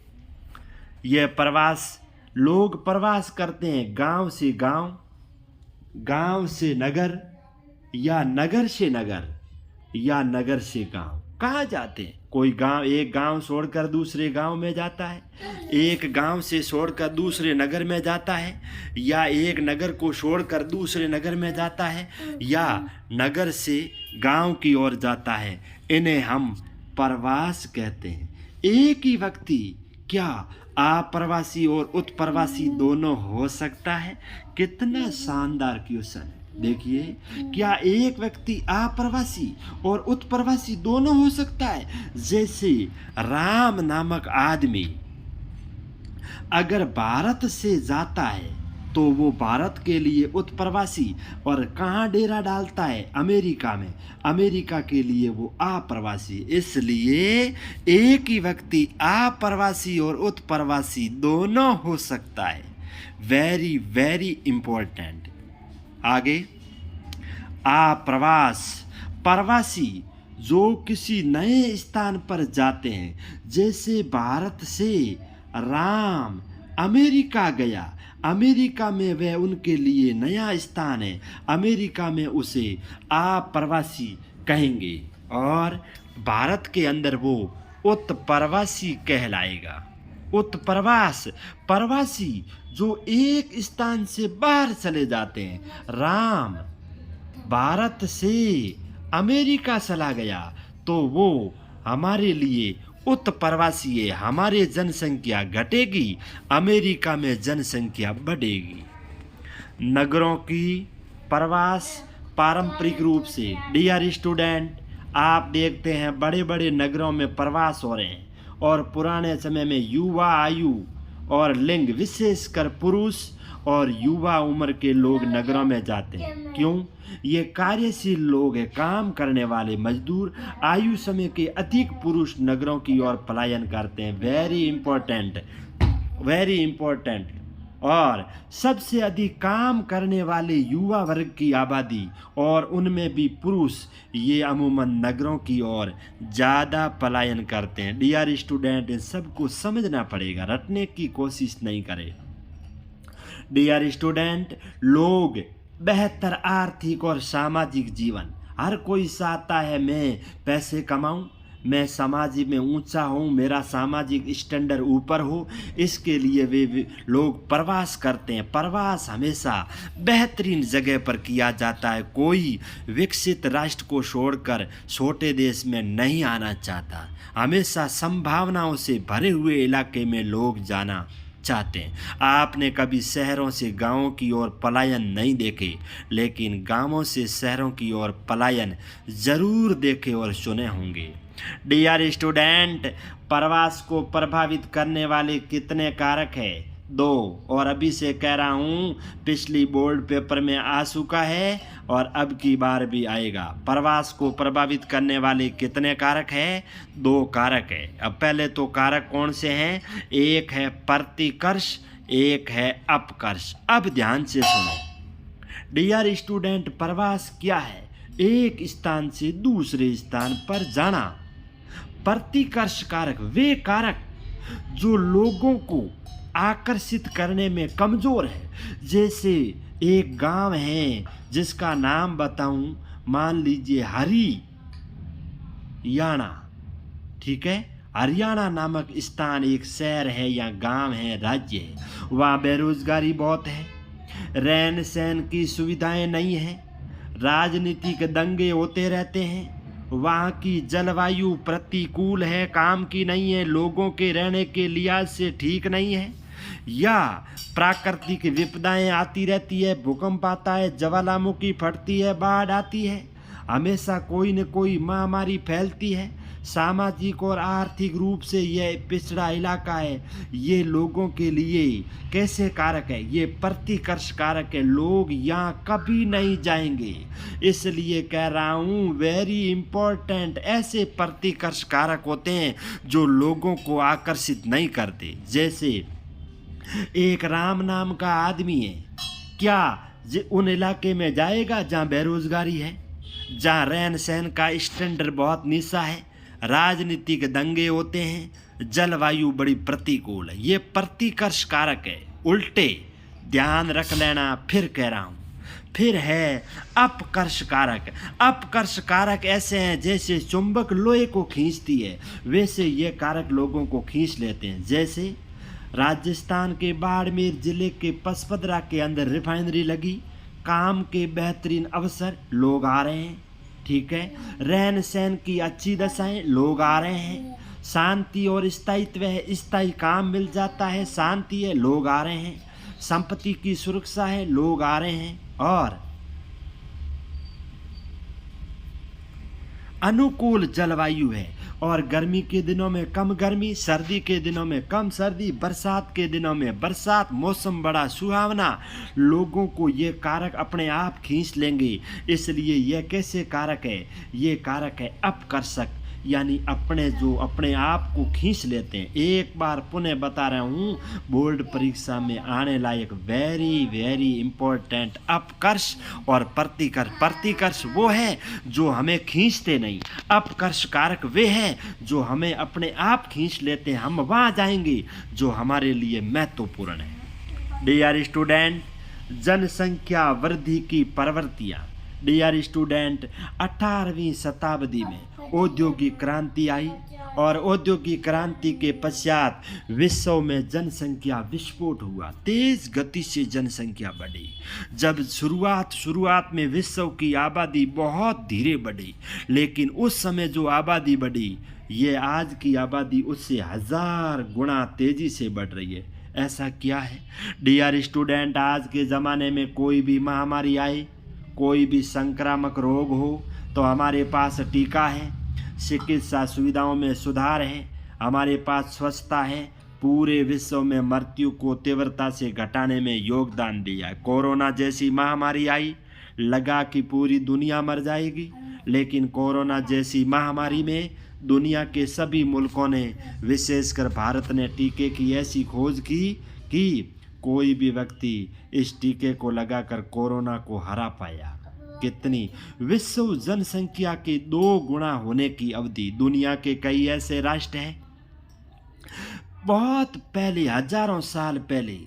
यह प्रवास, लोग प्रवास करते हैं गांव से गांव, गांव से नगर, या नगर से नगर, या नगर से गांव। कहाँ जाते हैं? कोई गांव, एक गांव छोड़कर दूसरे गांव में जाता है, एक गांव से छोड़कर दूसरे नगर में जाता है, या एक नगर को छोड़कर दूसरे नगर में जाता है, या नगर से गांव की ओर जाता है। इन्हें हम प्रवास कहते हैं। एक ही व्यक्ति क्या अप्रवासी और उत्प्रवासी दोनों हो सकता है। कितना शानदार क्वेश्चन है। देखिए, क्या एक व्यक्ति अप्रवासी और उत्प्रवासी दोनों हो सकता है? जैसे राम नामक आदमी अगर भारत से जाता है तो वो भारत के लिए उत्प्रवासी, और कहाँ डेरा डालता है? अमेरिका में, अमेरिका के लिए वो अप्रवासी। इसलिए एक ही व्यक्ति अप्रवासी और उत्प्रवासी दोनों हो सकता है। Very very important. आगे, अप्रवास, प्रवासी जो किसी नए स्थान पर जाते हैं। जैसे भारत से राम अमेरिका गया, अमेरिका में वह उनके लिए नया स्थान है, अमेरिका में उसे अप्रवासी कहेंगे, और भारत के अंदर वो उत्प्रवासी कहलाएगा। उत्प्रवास, प्रवासी जो एक स्थान से बाहर चले जाते हैं। राम भारत से अमेरिका चला गया तो वो हमारे लिए उत्प्रवासी है। हमारे जनसंख्या घटेगी, अमेरिका में जनसंख्या बढ़ेगी। नगरों की प्रवास पारंपरिक रूप से, डियर स्टूडेंट, आप देखते हैं बड़े बड़े नगरों में प्रवास हो रहे हैं, और पुराने समय में युवा आयु और लिंग, विशेषकर पुरुष और युवा उम्र के लोग नगरों में जाते हैं। क्यों? ये कार्यशील लोग हैं, काम करने वाले मजदूर। आयु समय के अधिक पुरुष नगरों की ओर पलायन करते हैं। Very important, very important. और सबसे अधिक काम करने वाले युवा वर्ग की आबादी, और उनमें भी पुरुष, ये अमूमन नगरों की ओर ज़्यादा पलायन करते हैं। डियर स्टूडेंट, इन सबको समझना पड़ेगा, रटने की कोशिश नहीं करें। डियर स्टूडेंट, लोग बेहतर आर्थिक और सामाजिक जीवन, हर कोई चाहता है मैं पैसे कमाऊं, मैं समाज में ऊंचा हूं, मेरा सामाजिक स्टैंडर्ड ऊपर हो। इसके लिए वे लोग प्रवास करते हैं। प्रवास हमेशा बेहतरीन जगह पर किया जाता है। कोई विकसित राष्ट्र को छोड़कर छोटे देश में नहीं आना चाहता। हमेशा संभावनाओं से भरे हुए इलाके में लोग जाना चाहते हैं। आपने कभी शहरों से गांवों की ओर पलायन नहीं देखे, लेकिन गांवों से शहरों की ओर पलायन जरूर देखे और सुने होंगे। डियर स्टूडेंट, प्रवास को प्रभावित करने वाले कितने कारक हैं? 2, और अभी से कह रहा हूँ, पिछली बोर्ड पेपर में आ चुका है और अब की बार भी आएगा। प्रवास को प्रभावित करने वाले कितने कारक हैं? 2 कारक है। अब पहले तो कारक कौन से हैं? एक है प्रतिकर्ष, एक है अपकर्ष। अब ध्यान से सुनो। डियर स्टूडेंट, प्रवास क्या है? एक स्थान से दूसरे स्थान पर जाना। प्रतिकर्ष कारक वे कारक जो लोगों को आकर्षित करने में कमज़ोर है। जैसे एक गांव है जिसका नाम बताऊं, मान लीजिए हरियाणा, ठीक है। हरियाणा नामक स्थान एक शहर है या गांव है, राज्य है। वहाँ बेरोजगारी बहुत है, रहन सहन की सुविधाएं नहीं है, राजनीतिक दंगे होते रहते हैं, वहाँ की जलवायु प्रतिकूल है, काम की नहीं है, लोगों के रहने के लिहाज से ठीक नहीं है, या प्राकृतिक विपदाएं आती रहती है, भूकंप आता है, ज्वालामुखी फटती है, बाढ़ आती है, हमेशा कोई न कोई महामारी फैलती है। सामाजिक और आर्थिक रूप से यह पिछड़ा इलाका है। ये लोगों के लिए कैसे कारक है? ये प्रतिकर्ष कारक है। लोग यहाँ कभी नहीं जाएंगे। इसलिए कह रहा हूँ, वेरी इंपॉर्टेंट, ऐसे प्रतिकर्ष कारक होते हैं जो लोगों को आकर्षित नहीं करते। जैसे एक राम नाम का आदमी है, क्या उन इलाके में जाएगा जहाँ बेरोजगारी है, जहाँ रहन सहन का स्टैंडर्ड बहुत नीचा है, राजनीतिक दंगे होते हैं, जलवायु बड़ी प्रतिकूल है? ये प्रतिकर्ष कारक है। उल्टे ध्यान रख लेना, फिर कह रहा हूँ। फिर है अपकर्ष कारक। अपकर्ष कारक ऐसे हैं जैसे चुंबक लोहे को खींचती है, वैसे ये कारक लोगों को खींच लेते हैं। जैसे राजस्थान के बाड़मेर जिले के पचपदरा के अंदर रिफाइनरी लगी, काम के बेहतरीन अवसर, लोग आ रहे हैं, ठीक है। रहन सहन की अच्छी दशाएं, लोग आ रहे हैं। शांति और स्थायित्व है, स्थायी काम मिल जाता है, शांति है, लोग आ रहे हैं, संपत्ति की सुरक्षा है, लोग आ रहे हैं, और अनुकूल जलवायु है, और गर्मी के दिनों में कम गर्मी, सर्दी के दिनों में कम सर्दी, बरसात के दिनों में बरसात, मौसम बड़ा सुहावना। लोगों को ये कारक अपने आप खींच लेंगे। इसलिए यह कैसे कारक है? ये कारक है अपकर्षक, यानी अपने आप को खींच लेते हैं। एक बार पुनः बता रहा हूँ, बोर्ड परीक्षा में आने लायक वेरी वेरी इंपॉर्टेंट अपकर्ष और प्रतिकर्ष। प्रतिकर्ष वो है जो हमें खींचते नहीं, अपकर्ष कारक वे है जो हमें अपने आप खींच लेते हैं। हम वहाँ जाएंगे जो हमारे लिए महत्वपूर्ण है। डियर स्टूडेंट, जनसंख्या वृद्धि की प्रवृत्तियाँ। डियर स्टूडेंट, 18वीं शताब्दी में औद्योगिक क्रांति आई, और औद्योगिक क्रांति के पश्चात विश्व में जनसंख्या विस्फोट हुआ, तेज गति से जनसंख्या बढ़ी। जब शुरुआत में विश्व की आबादी बहुत धीरे बढ़ी, लेकिन उस समय जो आबादी बढ़ी, ये आज की आबादी उससे 1000 गुना तेजी से बढ़ रही है। ऐसा क्या है? डियर स्टूडेंट, आज के ज़माने में कोई भी महामारी आए, कोई भी संक्रामक रोग हो, तो हमारे पास टीका है, चिकित्सा सुविधाओं में सुधार है, हमारे पास स्वच्छता है, पूरे विश्व में मृत्यु को तीव्रता से घटाने में योगदान दिया है। कोरोना जैसी महामारी आई, लगा कि पूरी दुनिया मर जाएगी, लेकिन कोरोना जैसी महामारी में दुनिया के सभी मुल्कों ने, विशेषकर भारत ने टीके की ऐसी खोज की कि कोई भी व्यक्ति इस टीके को लगाकर कोरोना को हरा पाया। कितनी? विश्व जनसंख्या के 2 गुना होने की अवधि। दुनिया के कई ऐसे राष्ट्र हैं, बहुत पहले, हजारों साल पहले,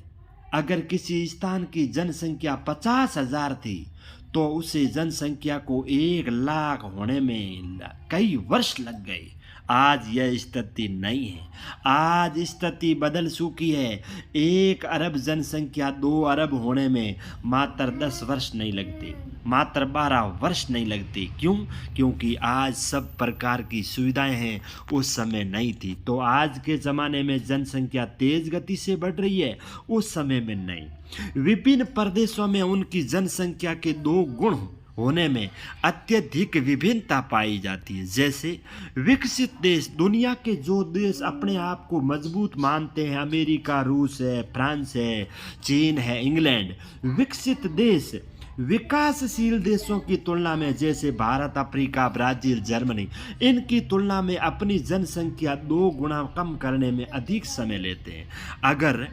अगर किसी स्थान की जनसंख्या 50,000 थी, तो उसे जनसंख्या को 1 लाख होने में कई वर्ष लग गए। आज यह स्थिति नहीं है, आज स्थिति बदल चुकी है। 1 अरब जनसंख्या 2 अरब होने में मात्र 10 वर्ष नहीं लगते, मात्र 12 वर्ष नहीं लगते। क्यों? क्योंकि आज सब प्रकार की सुविधाएं हैं, उस समय नहीं थी। तो आज के ज़माने में जनसंख्या तेज गति से बढ़ रही है, उस समय में नहीं। विभिन्न प्रदेशों में उनकी जनसंख्या के 2 गुण होने में अत्यधिक विभिन्नता पाई जाती है। जैसे विकसित देश, दुनिया के जो देश अपने आप को मजबूत मानते हैं, अमेरिका, रूस है, फ्रांस है, चीन है, इंग्लैंड। विकसित देश विकासशील देशों की तुलना में, जैसे भारत, अफ्रीका, ब्राज़ील, जर्मनी, इनकी तुलना में अपनी जनसंख्या 2 गुना कम करने में अधिक समय लेते हैं। अगर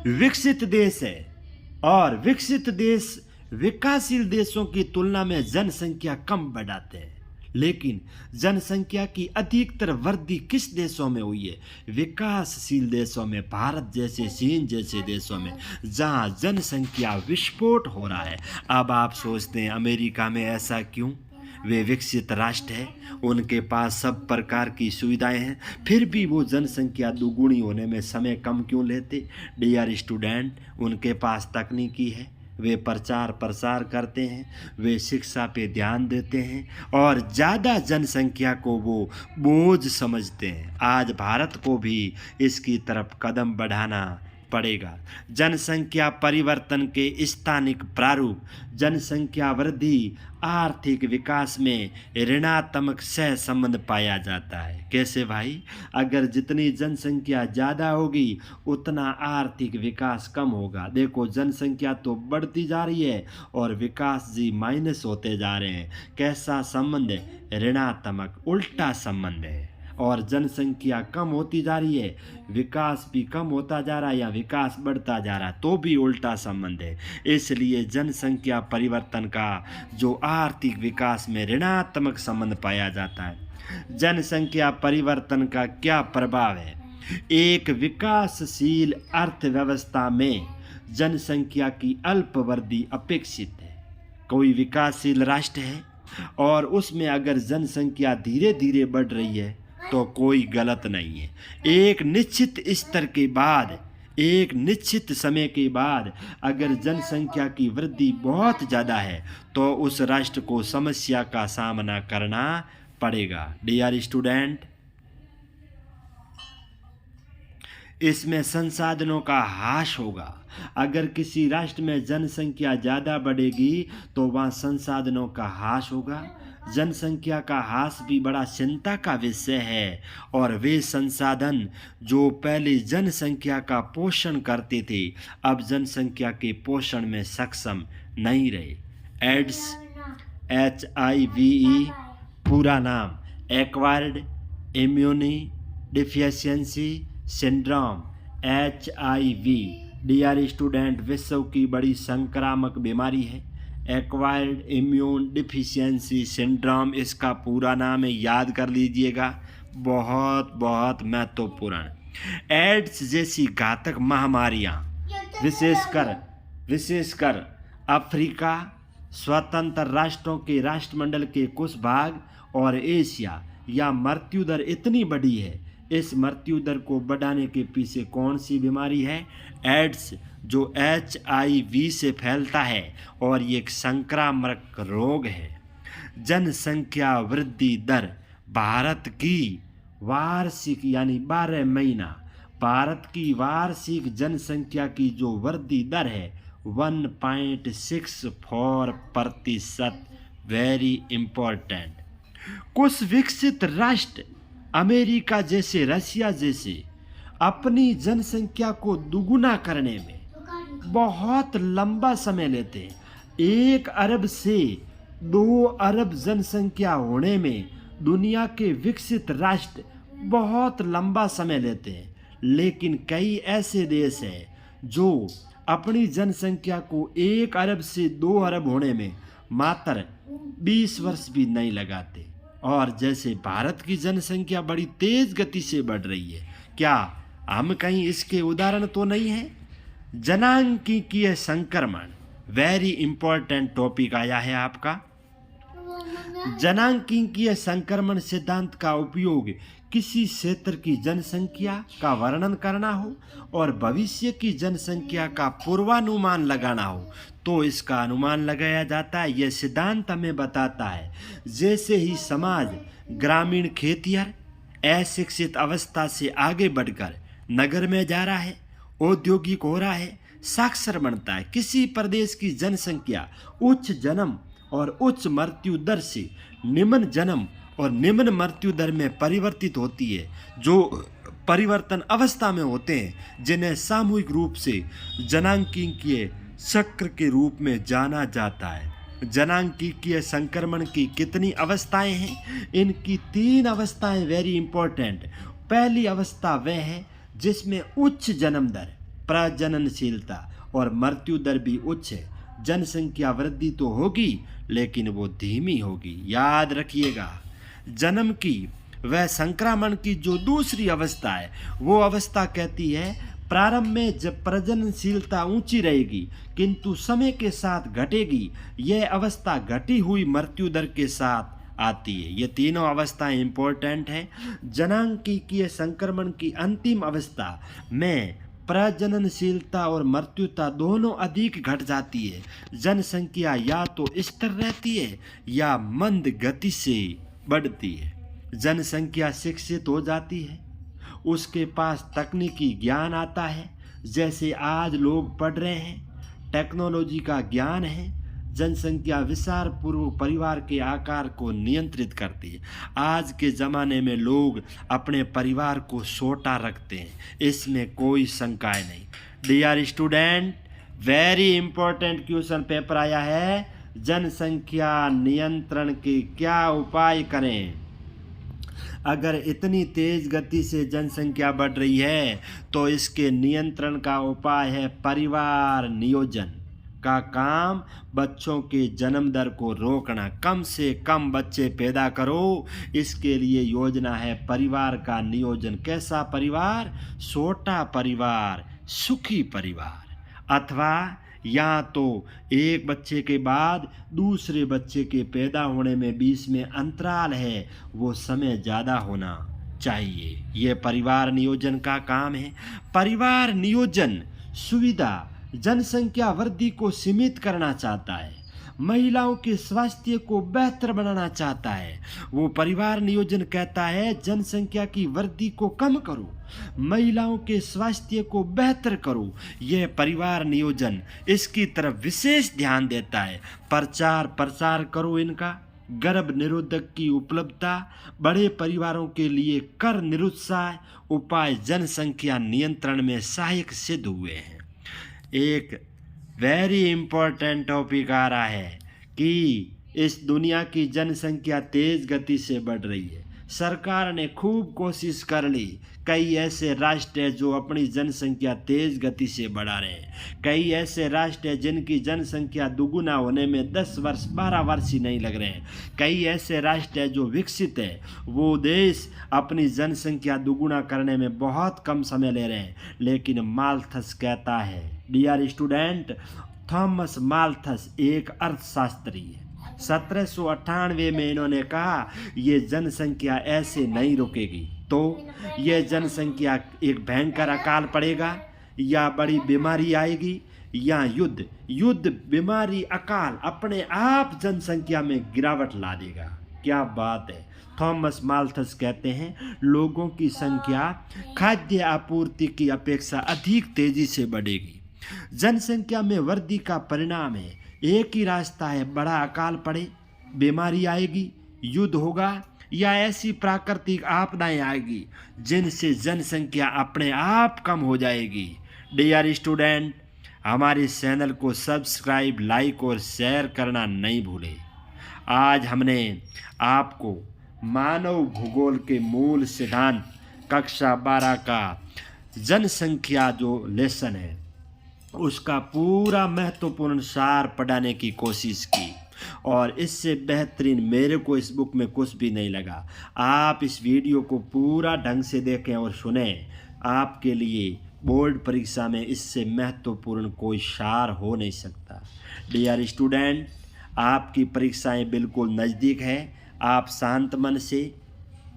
विकसित देश है और विकसित देश विकासशील देशों की तुलना में जनसंख्या कम बढ़ाते हैं, लेकिन जनसंख्या की अधिकतर वृद्धि किस देशों में हुई है? विकासशील देशों में, भारत जैसे, चीन जैसे देशों में, जहां जनसंख्या विस्फोट हो रहा है। अब आप सोचते हैं अमेरिका में ऐसा क्यों? वे विकसित राष्ट्र है, उनके पास सब प्रकार की सुविधाएं हैं, फिर भी वो जनसंख्या दुगुनी होने में समय कम क्यों लेते? डियर स्टूडेंट, उनके पास तकनीकी है, वे प्रचार प्रसार करते हैं, वे शिक्षा पे ध्यान देते हैं, और ज़्यादा जनसंख्या को वो बोझ समझते हैं। आज भारत को भी इसकी तरफ कदम बढ़ाना पड़ेगा। जनसंख्या परिवर्तन के स्थानिक प्रारूप। जनसंख्या वृद्धि आर्थिक विकास में ऋणात्मक सह संबंध पाया जाता है। कैसे भाई? अगर जितनी जनसंख्या ज़्यादा होगी, उतना आर्थिक विकास कम होगा। देखो, जनसंख्या तो बढ़ती जा रही है और विकास जी माइनस होते जा रहे हैं। कैसा संबंध है? ऋणात्मक, उल्टा संबंध है। और जनसंख्या कम होती जा रही है, विकास भी कम होता जा रहा है, या विकास बढ़ता जा रहा है, तो भी उल्टा संबंध है। इसलिए जनसंख्या परिवर्तन का जो आर्थिक विकास में ऋणात्मक संबंध पाया जाता है। जनसंख्या परिवर्तन का क्या प्रभाव है? एक विकासशील अर्थव्यवस्था में जनसंख्या की अल्प वृद्धि अपेक्षित है। कोई विकासशील राष्ट्र है और उसमें अगर जनसंख्या धीरे धीरे बढ़ रही है, तो कोई गलत नहीं है। एक निश्चित स्तर के बाद, एक निश्चित समय के बाद अगर जनसंख्या की वृद्धि बहुत ज़्यादा है, तो उस राष्ट्र को समस्या का सामना करना पड़ेगा। डियर स्टूडेंट, इसमें संसाधनों का ह्रास होगा। अगर किसी राष्ट्र में जनसंख्या ज़्यादा बढ़ेगी तो वहाँ संसाधनों का ह्रास होगा। जनसंख्या का ह्रास भी बड़ा चिंता का विषय है, और वे संसाधन जो पहले जनसंख्या का पोषण करते थे अब जनसंख्या के पोषण में सक्षम नहीं रहे। एड्स HIV पूरा नाम acquired immune deficiency syndrome HIV। Dear student, विश्व की बड़ी संक्रामक बीमारी है एक्वायर्ड इम्यून डिफिशियंसी सिंड्रोम, इसका पूरा नाम है, याद कर लीजिएगा, बहुत बहुत महत्वपूर्ण। एड्स जैसी घातक महामारियाँ विशेषकर अफ्रीका, स्वतंत्र राष्ट्रों के राष्ट्रमंडल के कुछ भाग और एशिया या मृत्यु दर इतनी बड़ी है। इस मृत्यु दर को बढ़ाने के पीछे कौन सी बीमारी है? एड्स, जो HIV से फैलता है और ये एक संक्रामक रोग है। जनसंख्या वृद्धि दर भारत की वार्षिक यानी 12 महीना भारत की वार्षिक जनसंख्या की जो वृद्धि दर है 1.64%। Very important. कुछ विकसित राष्ट्र अमेरिका जैसे, रशिया जैसे अपनी जनसंख्या को दुगुना करने में बहुत लंबा समय लेते हैं। 1 अरब से 2 अरब जनसंख्या होने में दुनिया के विकसित राष्ट्र बहुत लंबा समय लेते हैं, लेकिन कई ऐसे देश हैं जो अपनी जनसंख्या को 1 अरब से 2 अरब होने में मात्र 20 वर्ष भी नहीं लगाते। और जैसे भारत की जनसंख्या बड़ी तेज गति से बढ़ रही है, क्या हम कहीं इसके उदाहरण तो नहीं हैं? जनांगीय संक्रमण, वेरी इंपॉर्टेंट टॉपिक आया है आपका। जनांगीय संक्रमण सिद्धांत का उपयोग किसी क्षेत्र की जनसंख्या का वर्णन करना हो और भविष्य की जनसंख्या का पूर्वानुमान लगाना हो तो इसका अनुमान लगाया जाता है। यह सिद्धांत हमें बताता है जैसे ही समाज ग्रामीण खेतिहर अशिक्षित अवस्था से आगे बढ़कर नगर में जा रहा है, औद्योगिक हो रहा है, साक्षर बनता है, किसी प्रदेश की जनसंख्या उच्च जन्म और उच्च मृत्यु दर से निम्न जन्म और निम्न मृत्यु दर में परिवर्तित होती है, जो परिवर्तन अवस्था में होते हैं जिन्हें सामूहिक रूप से जनांगीय चक्र के रूप में जाना जाता है। जनांगीय संक्रमण की कितनी अवस्थाएं हैं? इनकी 3 अवस्थाएं वेरी इंपॉर्टेंट। पहली अवस्था वह है जिसमें उच्च जन्म दर, प्रजननशीलता और मृत्यु दर भी उच्च है। जनसंख्या वृद्धि तो होगी लेकिन वो धीमी होगी। याद रखिएगा, जन्म की वह संक्रमण की जो दूसरी अवस्था है वो अवस्था कहती है प्रारंभ में जब प्रजननशीलता ऊंची रहेगी किंतु समय के साथ घटेगी। यह अवस्था घटी हुई मृत्यु दर के साथ आती है। ये तीनों अवस्थाएं इंपॉर्टेंट हैं। जनांगीय संक्रमण की अंतिम अवस्था में प्रजननशीलता और मृत्युता दोनों अधिक घट जाती है। जनसंख्या या तो स्थिर रहती है या मंद गति से बढ़ती है। जनसंख्या शिक्षित हो जाती है, उसके पास तकनीकी ज्ञान आता है, जैसे आज लोग पढ़ रहे हैं, टेक्नोलॉजी का ज्ञान है। जनसंख्या विशाल पूर्व परिवार के आकार को नियंत्रित करती है। आज के ज़माने में लोग अपने परिवार को छोटा रखते हैं, इसमें कोई शंका नहीं। Dear student, very important question paper आया है, जनसंख्या नियंत्रण के क्या उपाय करें? अगर इतनी तेज गति से जनसंख्या बढ़ रही है तो इसके नियंत्रण का उपाय है परिवार नियोजन का काम। बच्चों के जन्म दर को रोकना, कम से कम बच्चे पैदा करो, इसके लिए योजना है परिवार का नियोजन। कैसा परिवार? छोटा परिवार, सुखी परिवार। अथवा या तो एक बच्चे के बाद दूसरे बच्चे के पैदा होने में बीच में अंतराल है, वो समय ज़्यादा होना चाहिए। ये परिवार नियोजन का काम है। परिवार नियोजन सुविधा जनसंख्या वृद्धि को सीमित करना चाहता है, महिलाओं के स्वास्थ्य को बेहतर बनाना चाहता है। वो परिवार नियोजन कहता है जनसंख्या की वृद्धि को कम करो, महिलाओं के स्वास्थ्य को बेहतर करो। यह परिवार नियोजन इसकी तरफ विशेष ध्यान देता है। प्रचार प्रसार करो इनका। गर्भ निरोधक की उपलब्धता, बड़े परिवारों के लिए कर निरुत्साह उपाय जनसंख्या नियंत्रण में सहायक सिद्ध हुए हैं। एक वेरी इम्पोर्टेंट टॉपिक आ रहा है कि इस दुनिया की जनसंख्या तेज गति से बढ़ रही है। सरकार ने खूब कोशिश कर ली। कई ऐसे राष्ट्र हैं जो अपनी जनसंख्या तेज गति से बढ़ा रहे हैं। कई ऐसे राष्ट्र हैं जिनकी जनसंख्या दुगुना होने में 10 वर्ष 12 वर्ष ही नहीं लग रहे हैं। कई ऐसे राष्ट्र हैं जो विकसित है, वो देश अपनी जनसंख्या दुगुना करने में बहुत कम समय ले रहे हैं। लेकिन माल्थस कहता है, डियर स्टूडेंट, थॉमस माल्थस एक अर्थशास्त्री है। 1798 में इन्होंने कहा ये जनसंख्या ऐसे नहीं रुकेगी, तो ये जनसंख्या एक भयंकर अकाल पड़ेगा, या बड़ी बीमारी आएगी, या युद्ध बीमारी अकाल अपने आप जनसंख्या में गिरावट ला देगा। क्या बात है। थॉमस माल्थस कहते हैं लोगों की संख्या खाद्य आपूर्ति की अपेक्षा अधिक तेजी से बढ़ेगी। जनसंख्या में वृद्धि का परिणाम है एक ही रास्ता है, बड़ा अकाल पड़े, बीमारी आएगी, युद्ध होगा, या ऐसी प्राकृतिक आपदाएं आएगी जिनसे जनसंख्या अपने आप कम हो जाएगी। डियर स्टूडेंट, हमारे चैनल को सब्सक्राइब, लाइक और शेयर करना नहीं भूलें। आज हमने आपको मानव भूगोल के मूल सिद्धांत कक्षा 12 का जनसंख्या जो लेसन है उसका पूरा महत्वपूर्ण सार पढ़ाने की कोशिश की, और इससे बेहतरीन मेरे को इस बुक में कुछ भी नहीं लगा। आप इस वीडियो को पूरा ढंग से देखें और सुनें। आपके लिए बोर्ड परीक्षा में इससे महत्वपूर्ण कोई सार हो नहीं सकता। डियर स्टूडेंट, आपकी परीक्षाएं बिल्कुल नज़दीक है। आप शांत मन से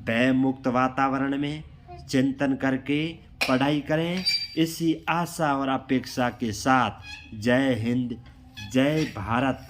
भय मुक्त वातावरण में चिंतन करके पढ़ाई करें। इसी आशा और अपेक्षा के साथ जय हिंद, जय भारत।